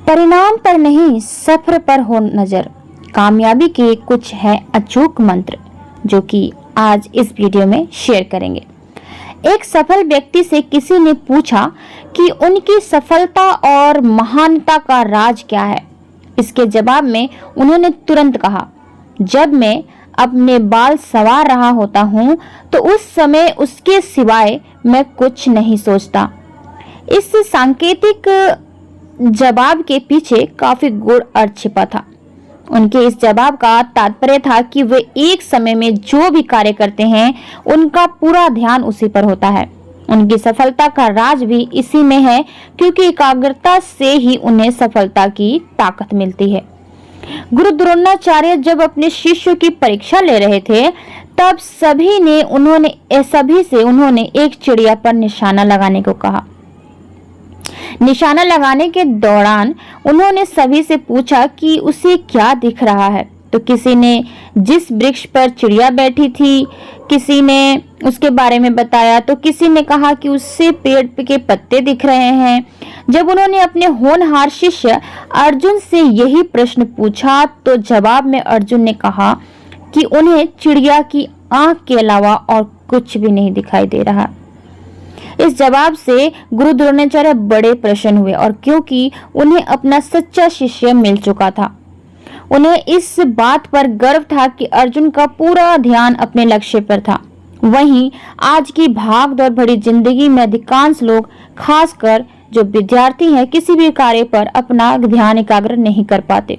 परिणाम पर नहीं, सफर पर हो नजर। कामयाबी के कुछ है अचूक मंत्र जो कि आज इस वीडियो में शेयर करेंगे। एक सफल व्यक्ति से किसी ने पूछा कि उनकी सफलता और महानता का राज क्या है। इसके जवाब में उन्होंने तुरंत कहा, जब मैं अपने बाल संवार रहा होता हूँ तो उस समय उसके सिवाय मैं कुछ नहीं सोचता। इस सांकेतिक जवाब के पीछे काफी गूढ़ अर्थ छिपा था। उनके इस जवाब का तात्पर्य था कि वे एक समय में जो भी कार्य करते हैं उनका पूरा ध्यान उसी पर होता है। उनकी सफलता का राज भी इसी में है, क्योंकि एकाग्रता से ही उन्हें सफलता की ताकत मिलती है। गुरु द्रोणाचार्य जब अपने शिष्यों की परीक्षा ले रहे थे तब सभी से उन्होंने एक चिड़िया पर निशाना लगाने को कहा। निशाना लगाने के दौरान उन्होंने सभी से पूछा कि उसे क्या दिख रहा है। तो किसी ने जिस वृक्ष पर चिड़िया बैठी थी, किसी ने उसके बारे में बताया, तो किसी ने कहा कि उससे पेड़ के पत्ते दिख रहे हैं। जब उन्होंने अपने होनहार शिष्य अर्जुन से यही प्रश्न पूछा तो जवाब में अर्जुन ने कहा कि उन्हें चिड़िया की आंख के अलावा और कुछ भी नहीं दिखाई दे रहा। इस जवाब से गुरु द्रोणाचार्य बड़े प्रसन्न हुए, और क्योंकि उन्हें अपना सच्चा शिष्य मिल चुका था, उन्हें इस बात पर गर्व था कि अर्जुन का पूरा ध्यान अपने लक्ष्य पर था। वहीं आज की भागदौड़ भरी जिंदगी में अधिकांश लोग, खासकर जो विद्यार्थी हैं, किसी भी कार्य पर अपना ध्यान एकाग्र नहीं कर पाते।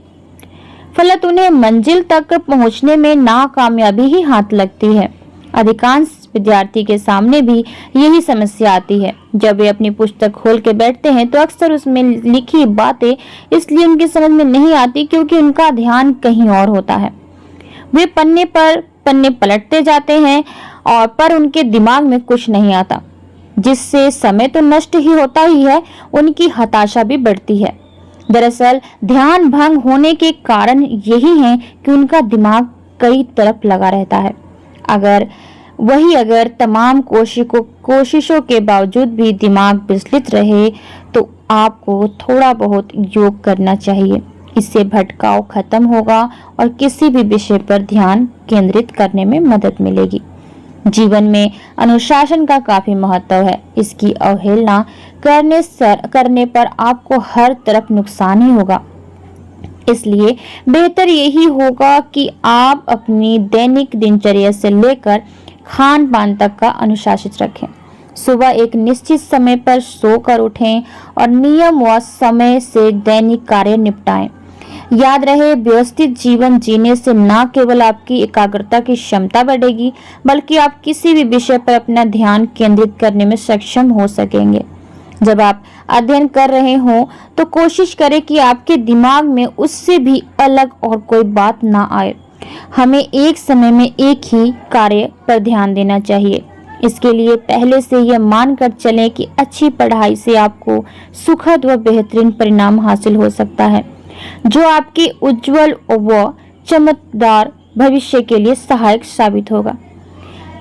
फलत उन्हें मंजिल तक पहुंचने में नाकामयाबी ही हाथ लगती है। अधिकांश विद्यार्थी के सामने भी यही समस्या आती है। जब वे अपनी पुस्तक खोल के बैठते हैं तो अक्सर उसमें लिखी बातें इसलिए उनकी समझ में नहीं आती क्योंकि उनका ध्यान कहीं और होता है। वे पन्ने पर पन्ने पलटते जाते हैं और पर उनके दिमाग में कुछ नहीं आता, जिससे समय तो नष्ट ही होता ही है, उनकी हताशा भी बढ़ती है। दरअसल ध्यान भंग होने के कारण यही है कि उनका दिमाग कई तरफ लगा रहता है। अगर तमाम कोशिशों के बावजूद भी दिमाग विचलित रहे तो आपको थोड़ा बहुत योग करना चाहिए। इससे भटकाव खत्म होगा और किसी भी विषय पर ध्यान केंद्रित करने में मदद मिलेगी। जीवन में अनुशासन का काफी महत्व है। इसकी अवहेलना करने पर आपको हर तरफ नुकसान ही होगा। इसलिए बेहतर यही होगा कि आप अपनी दैनिक दिनचर्या से लेकर खान पान तक का अनुशासित रखें। सुबह एक निश्चित समय पर सोकर उठें और नियम व समय से दैनिक कार्य निपटाएं। याद रहे, व्यवस्थित जीवन जीने से न केवल आपकी एकाग्रता की क्षमता बढ़ेगी, बल्कि आप किसी भी विषय पर अपना ध्यान केंद्रित करने में सक्षम हो सकेंगे। जब आप अध्ययन कर रहे हो तो कोशिश करें कि आपके दिमाग में उससे भी अलग और कोई बात ना आए। हमें एक समय में एक ही कार्य पर ध्यान देना चाहिए। इसके लिए पहले से यह मानकर चलें कि अच्छी पढ़ाई से आपको सुखद व बेहतरीन परिणाम हासिल हो सकता है, जो आपके उज्जवल व चमकदार भविष्य के लिए सहायक साबित होगा।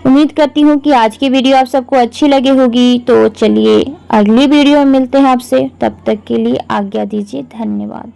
उम्मीद करती हूँ कि आज की वीडियो आप सबको अच्छी लगी होगी। तो चलिए अगली वीडियो में मिलते हैं आपसे, तब तक के लिए आज्ञा दीजिए। धन्यवाद।